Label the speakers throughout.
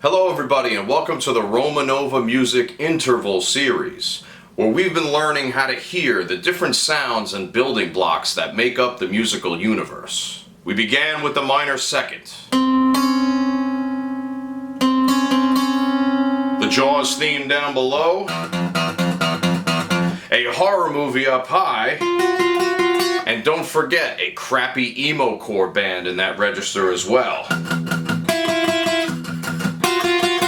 Speaker 1: Hello everybody and welcome to the RomanOva music interval series, where we've been learning how to hear the different sounds and building blocks that make up the musical universe. We began with the minor second, the Jaws theme down below, a horror movie up high, and don't forget a crappy emo core band in that register as well.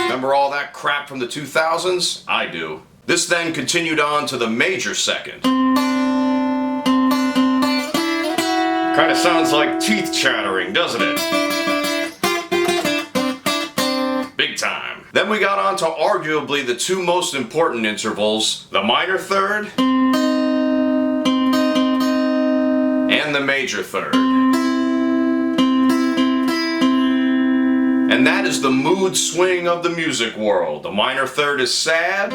Speaker 1: Remember all that crap from the 2000s? I do. This then continued on to the major second. Kinda sounds like teeth chattering, doesn't it? Big time. Then we got on to arguably the two most important intervals, the minor third and the major third. And that is the mood swing of the music world. The minor third is sad,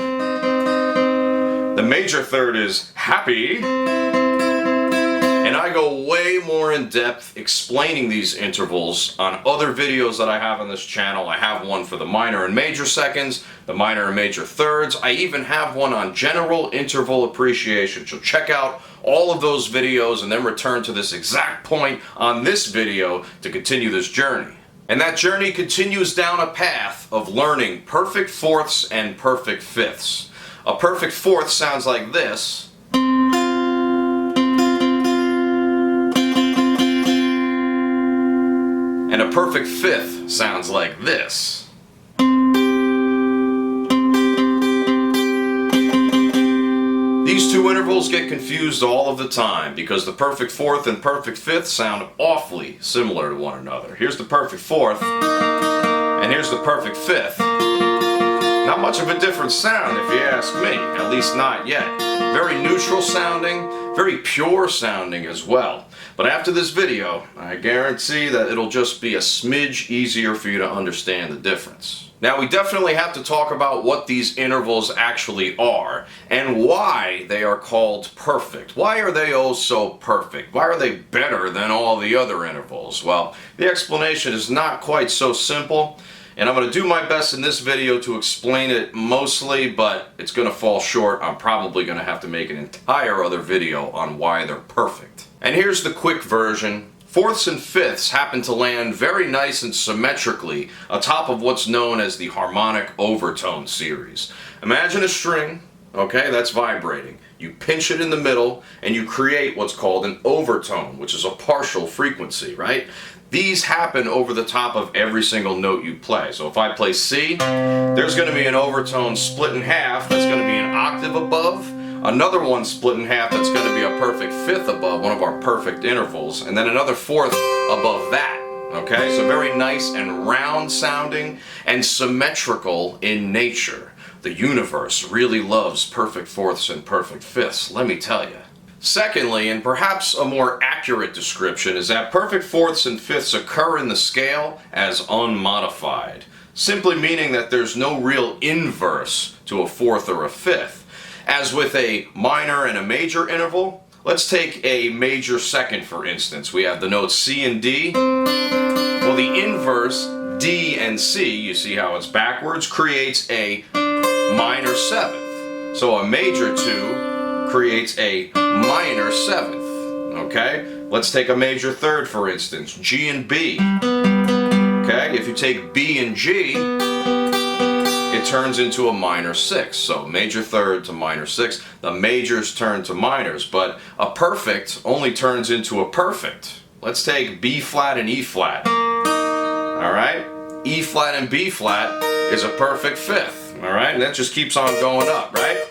Speaker 1: the major third is happy, and I go way more in depth explaining these intervals on other videos that I have on this channel. I have one for the minor and major seconds, the minor and major thirds. I even have one on general interval appreciation. So check out all of those videos and then return to this exact point on this video to continue this journey. And that journey continues down a path of learning perfect fourths and perfect fifths. A perfect fourth sounds like this. And a perfect fifth sounds like this. These two intervals get confused all of the time because the perfect fourth and perfect fifth sound awfully similar to one another. Here's the perfect fourth, and here's the perfect fifth. Not much of a different sound if you ask me, at least not yet. Very neutral sounding, very pure sounding as well. But after this video, I guarantee that it'll just be a smidge easier for you to understand the difference. Now we definitely have to talk about what these intervals actually are and why they are called perfect. Why are they oh so perfect? Why are they better than all the other intervals? Well, the explanation is not quite so simple, and I'm going to do my best in this video to explain it mostly, but it's going to fall short. I'm probably going to have to make an entire other video on why they're perfect. And here's the quick version. Fourths and fifths happen to land very nice and symmetrically atop of what's known as the harmonic overtone series. Imagine a string, okay, that's vibrating. You pinch it in the middle and you create what's called an overtone, which is a partial frequency, right? These happen over the top of every single note you play. So if I play C, there's going to be an overtone split in half that's going to be an octave above. Another one split in half that's going to be a perfect fifth above, one of our perfect intervals, and then another fourth above that. Okay, so very nice and round sounding and symmetrical in nature. The universe really loves perfect fourths and perfect fifths, let me tell you. Secondly, and perhaps a more accurate description, is that perfect fourths and fifths occur in the scale as unmodified, simply meaning that there's no real inverse to a fourth or a fifth. As with a minor and a major interval, let's take a major second for instance. We have the notes C and D. Well, the inverse D and C, you see how it's backwards, creates a minor seventh. So a major 2 creates a minor seventh. Okay? Let's take a major third for instance, G and B. Okay? If you take B and G, it turns into a minor 6. So major third to minor 6. The majors turn to minors, but a perfect only turns into a perfect. Let's take B flat and E flat. Alright? E flat and B flat is a perfect fifth. Alright? And that just keeps on going up, right?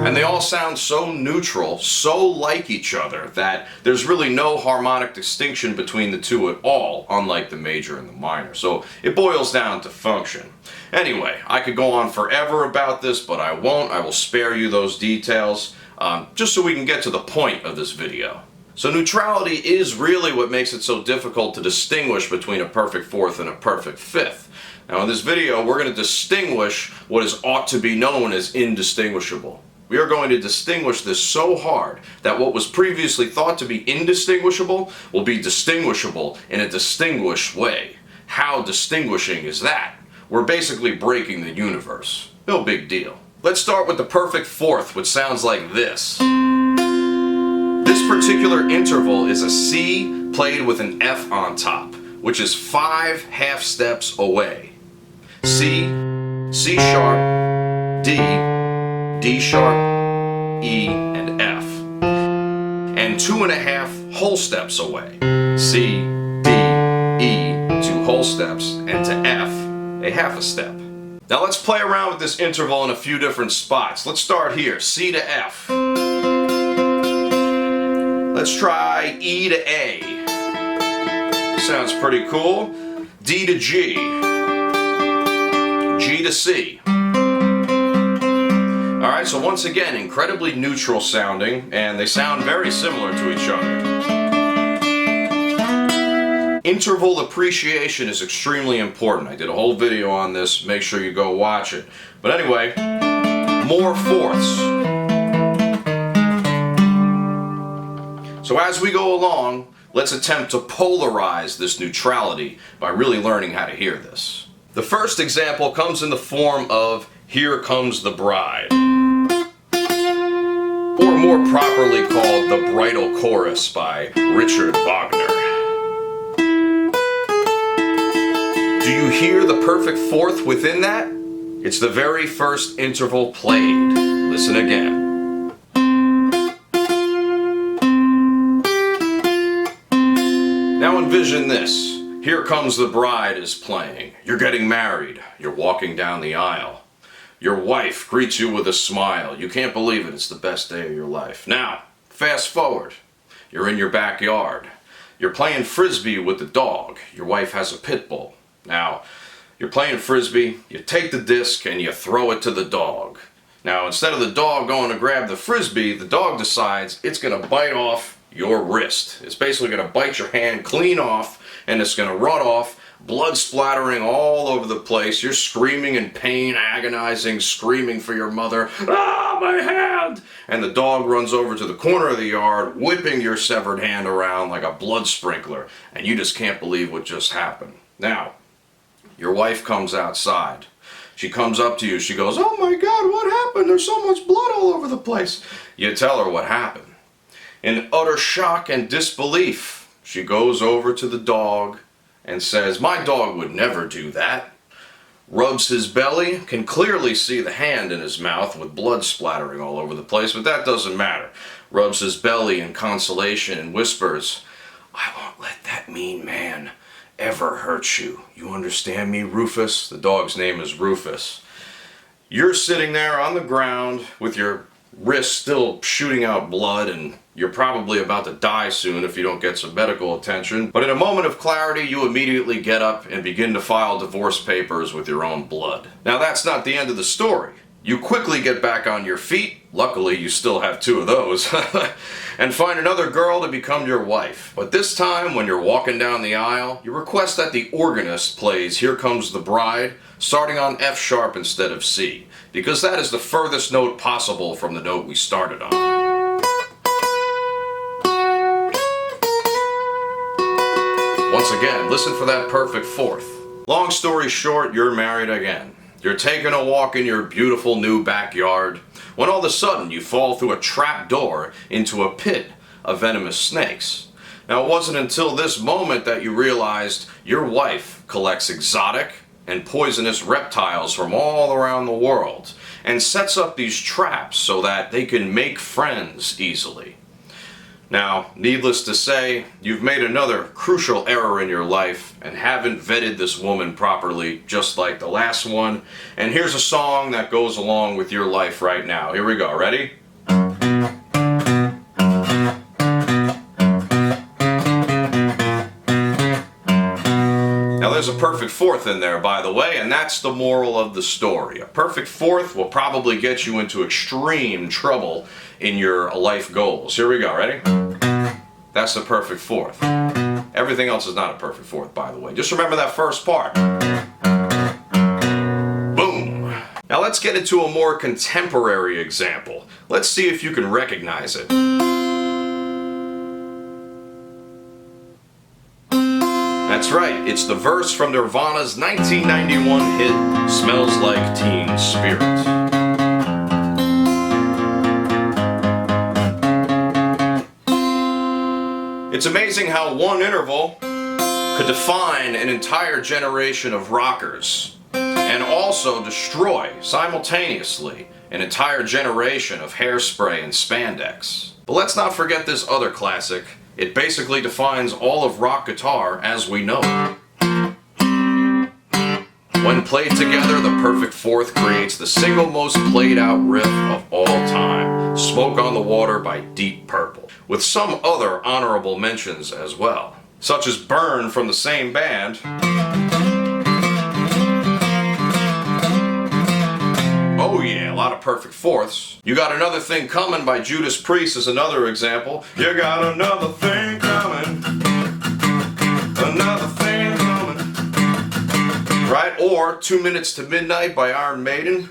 Speaker 1: And they all sound so neutral, so like each other, that there's really no harmonic distinction between the two at all, unlike the major and the minor. So it boils down to function. Anyway, I could go on forever about this, but I won't. I will spare you those details, just so we can get to the point of this video. So neutrality is really what makes it so difficult to distinguish between a perfect fourth and a perfect fifth. Now in this video, we're going to distinguish what is ought to be known as indistinguishable. We are going to distinguish this so hard that what was previously thought to be indistinguishable will be distinguishable in a distinguished way. How distinguishing is that? We're basically breaking the universe. No big deal. Let's start with the perfect fourth, which sounds like this. This particular interval is a C played with an F on top, which is 5 half steps away. C, C sharp, D, D sharp, E, and F. And 2.5 whole steps away. C, D, E, 2 whole steps, and to F, a half a step. Now let's play around with this interval in a few different spots. Let's start here, C to F. Let's try E to A. Sounds pretty cool. D to G. G to C. Alright, so once again, incredibly neutral sounding, and they sound very similar to each other. Interval appreciation is extremely important. I did a whole video on this, make sure you go watch it. But anyway, more fourths. So as we go along, let's attempt to polarize this neutrality by really learning how to hear this. The first example comes in the form of Here Comes the Bride, or more properly called the Bridal Chorus by Richard Wagner. Do you hear the perfect fourth within that? It's the very first interval played. Listen again. Now envision this. Here Comes the Bride is playing. You're getting married. You're walking down the aisle. Your wife greets you with a smile. You can't believe it. It's the best day of your life. Now, fast forward. You're in your backyard. You're playing frisbee with the dog. Your wife has a pit bull. Now, you're playing frisbee, you take the disc and you throw it to the dog. Now, instead of the dog going to grab the frisbee, the dog decides it's going to bite off your wrist. It's basically going to bite your hand clean off, and it's going to run off, blood splattering all over the place. You're screaming in pain, agonizing, screaming for your mother. Ah, my hand! And the dog runs over to the corner of the yard, whipping your severed hand around like a blood sprinkler, and you just can't believe what just happened. Now, your wife comes outside. She comes up to you. She goes, "Oh my God, what happened? There's so much blood all over the place." You tell her what happened. In utter shock and disbelief, she goes over to the dog and says, "My dog would never do that." Rubs his belly, can clearly see the hand in his mouth with blood splattering all over the place, but that doesn't matter. Rubs his belly in consolation and whispers, "I won't let that mean man ever hurt you. You understand me, Rufus?" The dog's name is Rufus. You're sitting there on the ground with your wrist still shooting out blood, and you're probably about to die soon if you don't get some medical attention. But in a moment of clarity, you immediately get up and begin to file divorce papers with your own blood. Now, that's not the end of the story. You quickly get back on your feet, luckily you still have 2 of those, and find another girl to become your wife. But this time, when you're walking down the aisle, you request that the organist plays Here Comes the Bride, starting on F sharp instead of C, because that is the furthest note possible from the note we started on. Once again, listen for that perfect fourth. Long story short, you're married again. You're taking a walk in your beautiful new backyard, when all of a sudden you fall through a trap door into a pit of venomous snakes. Now, it wasn't until this moment that you realized your wife collects exotic and poisonous reptiles from all around the world and sets up these traps so that they can make friends easily. Now, needless to say, you've made another crucial error in your life and haven't vetted this woman properly, just like the last one. And here's a song that goes along with your life right now. Here we go. Ready? Now, there's a perfect fourth in there, by the way, and that's the moral of the story. A perfect fourth will probably get you into extreme trouble in your life goals. Here we go. Ready? That's the perfect fourth. Everything else is not a perfect fourth, by the way. Just remember that first part. Boom. Now let's get into a more contemporary example. Let's see if you can recognize it. That's right. right, it's the verse from Nirvana's 1991 hit, Smells Like Teen Spirit. It's amazing how one interval could define an entire generation of rockers and also destroy, simultaneously, an entire generation of hairspray and spandex. But let's not forget this other classic. It basically defines all of rock guitar as we know it. When played together, the perfect fourth creates the single most played out riff of all time, Smoke on the Water by Deep Purple, with some other honorable mentions as well, such as Burn from the same band, oh yeah, a lot of perfect fourths. You Got Another Thing Coming by Judas Priest is another example. You got another thing coming, another thing coming, right? Or 2 Minutes to Midnight by Iron Maiden.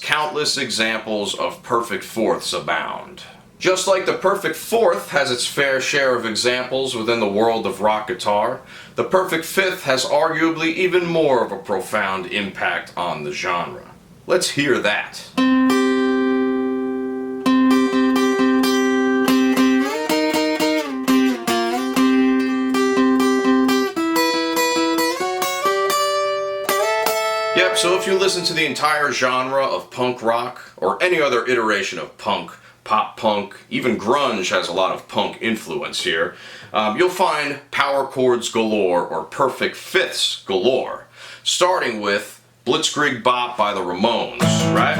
Speaker 1: Countless examples of perfect fourths abound. Just like the perfect fourth has its fair share of examples within the world of rock guitar, the perfect fifth has arguably even more of a profound impact on the genre. Let's hear that. Yep, so if you listen to the entire genre of punk rock, or any other iteration of punk, pop punk, even grunge has a lot of punk influence here, you'll find power chords galore or perfect fifths galore, starting with Blitzkrieg Bop by the Ramones, right?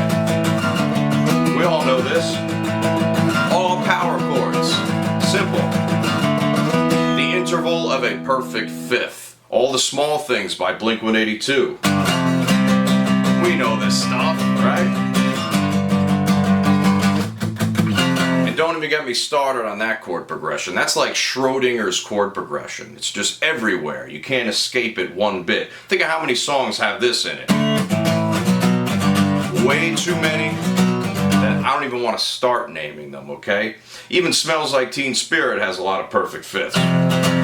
Speaker 1: We all know this. All power chords. Simple. The interval of a perfect fifth. All the Small Things by Blink-182. We know this stuff, right? And don't even get me started on that chord progression. That's like Schrodinger's chord progression. It's just everywhere. You can't escape it one bit. Think of how many songs have this in it. Way too many that I don't even want to start naming them, okay? Even Smells Like Teen Spirit has a lot of perfect fifths.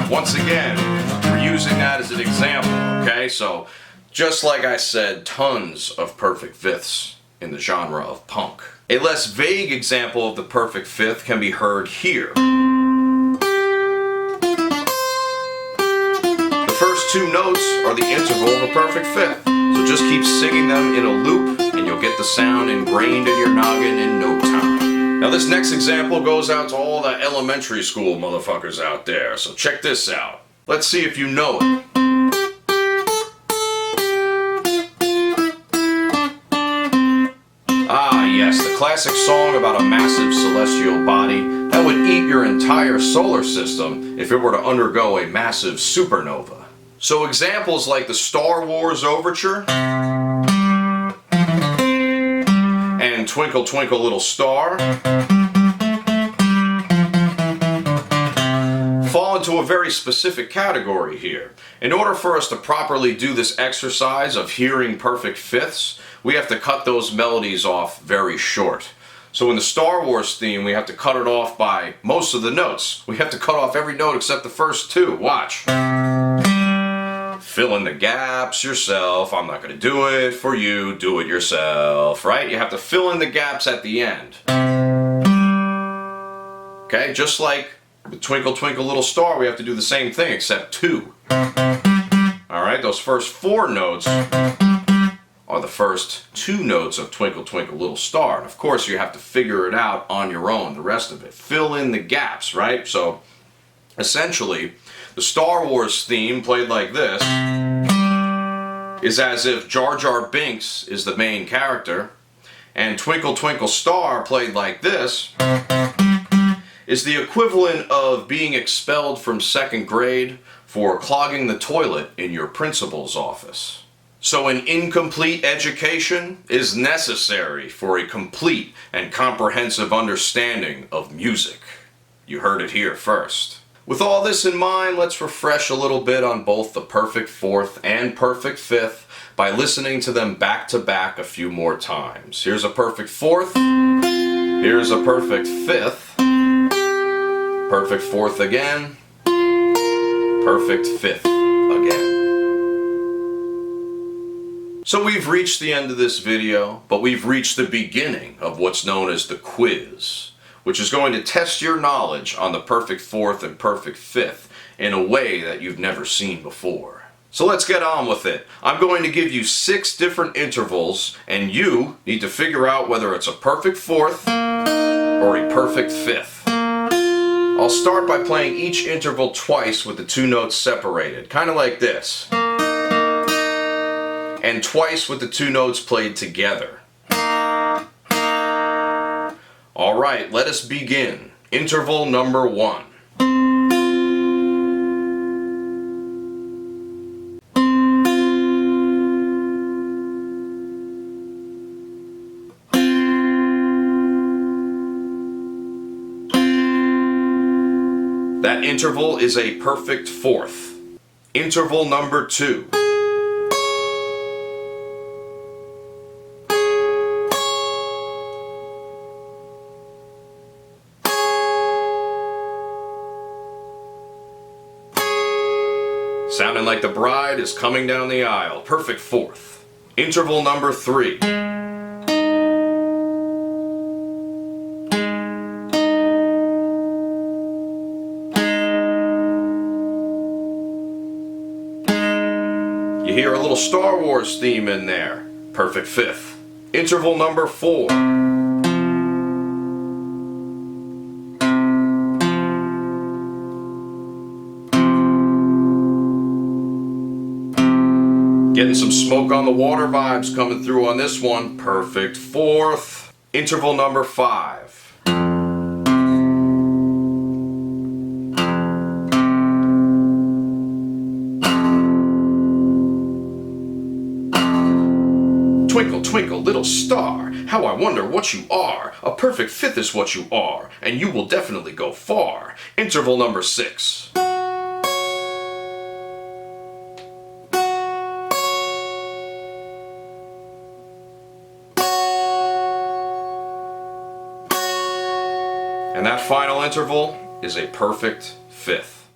Speaker 1: Once again, we're using that as an example, okay? So, just like I said, tons of perfect fifths in the genre of punk. A less vague example of the perfect fifth can be heard here. The first two notes are the interval of a perfect fifth, so just keep singing them in a loop and you'll get the sound ingrained in your noggin in no time. Now this next example goes out to all the elementary school motherfuckers out there, so check this out. Let's see if you know it. Yes, the classic song about a massive celestial body that would eat your entire solar system if it were to undergo a massive supernova. So examples like the Star Wars Overture and Twinkle Twinkle Little Star fall into a very specific category here. In order for us to properly do this exercise of hearing perfect fifths, we have to cut those melodies off very short. So in the Star Wars theme, we have to cut it off by most of the notes. We have to cut off every note except the first two. Watch. Fill in the gaps yourself. I'm not going to do it for you. Do it yourself, right? You have to fill in the gaps at the end. Okay, just like with Twinkle Twinkle Little Star, we have to do the same thing except two. Alright, those first four notes are the first two notes of Twinkle Twinkle Little Star. And of course you have to figure it out on your own, the rest of it. Fill in the gaps, right? So essentially, the Star Wars theme played like this is as if Jar Jar Binks is the main character, and Twinkle Twinkle Star played like this is the equivalent of being expelled from second grade for clogging the toilet in your principal's office. So an incomplete education is necessary for a complete and comprehensive understanding of music. You heard it here first. With all this in mind, let's refresh a little bit on both the perfect fourth and perfect fifth by listening to them back to back a few more times. Here's a perfect fourth, here's a perfect fifth, perfect fourth again, perfect fifth again. So we've reached the end of this video, but we've reached the beginning of what's known as the quiz, which is going to test your knowledge on the perfect fourth and perfect fifth in a way that you've never seen before. So let's get on with it. I'm going to give you 6 different intervals, and you need to figure out whether it's a perfect fourth or a perfect fifth. I'll start by playing each interval twice with the 2 notes separated, kind of like this. And twice with the 2 notes played together. Alright, let us begin. Interval number 1. That interval is a perfect fourth. Interval number 2. Sounding like the bride is coming down the aisle. Perfect fourth. Interval number 3. You hear a little Star Wars theme in there. Perfect fifth. Interval number 4. Getting some smoke on the water vibes coming through on this one. Perfect fourth. Interval number 5. Twinkle, twinkle, little star, how I wonder what you are. A perfect fifth is what you are, and you will definitely go far. Interval number 6. And that final interval is a perfect fifth.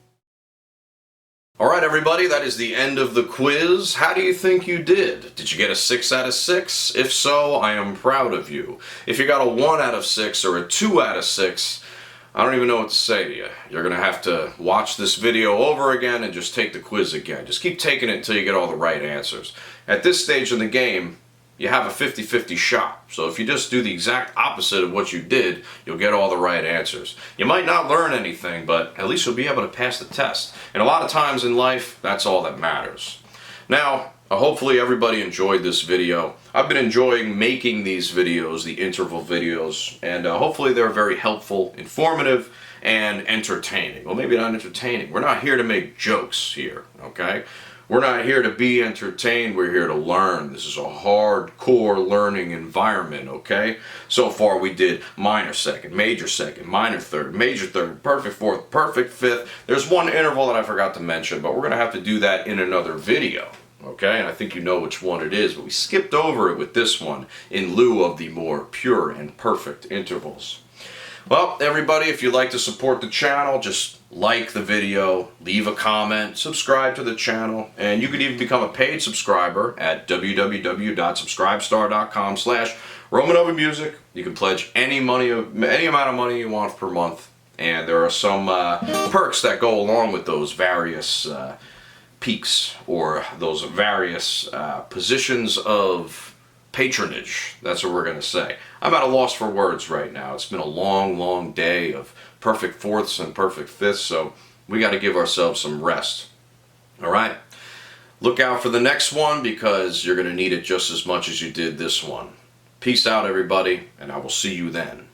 Speaker 1: Alright everybody, that is the end of the quiz. How do you think you did? Did you get a 6 out of 6? If so, I am proud of you. If you got a 1 out of 6 or a 2 out of 6, I don't even know what to say to you. You're going to have to watch this video over again and just take the quiz again. Just keep taking it until you get all the right answers. At this stage in the game, you have a 50-50 shot. So if you just do the exact opposite of what you did, you'll get all the right answers. You might not learn anything, but at least you'll be able to pass the test. And a lot of times in life, that's all that matters. Now, hopefully everybody enjoyed this video. I've been enjoying making these videos, the interval videos, and hopefully they're very helpful, informative, and entertaining. Well, maybe not entertaining. We're not here to make jokes here, okay? We're not here to be entertained, we're here to learn. This is a hardcore learning environment, okay? So far we did minor second, minor third, major third, perfect fourth, perfect fifth. There's one interval that I forgot to mention, but we're going to have to do that in another video, okay? And I think you know which one it is, but we skipped over it with this one in lieu of the more pure and perfect intervals. Well, everybody, if you'd like to support the channel, just like the video, leave a comment, subscribe to the channel, and you could even become a paid subscriber at www.subscribestar.com/RomanOva Music. You can pledge any amount of money you want per month, and there are some perks that go along with those various peaks or those various positions of patronage. That's what we're going to say. I'm at a loss for words right now. It's been a long, long day of perfect fourths and perfect fifths, so we got to give ourselves some rest. Alright? Look out for the next one because you're going to need it just as much as you did this one. Peace out, everybody, and I will see you then.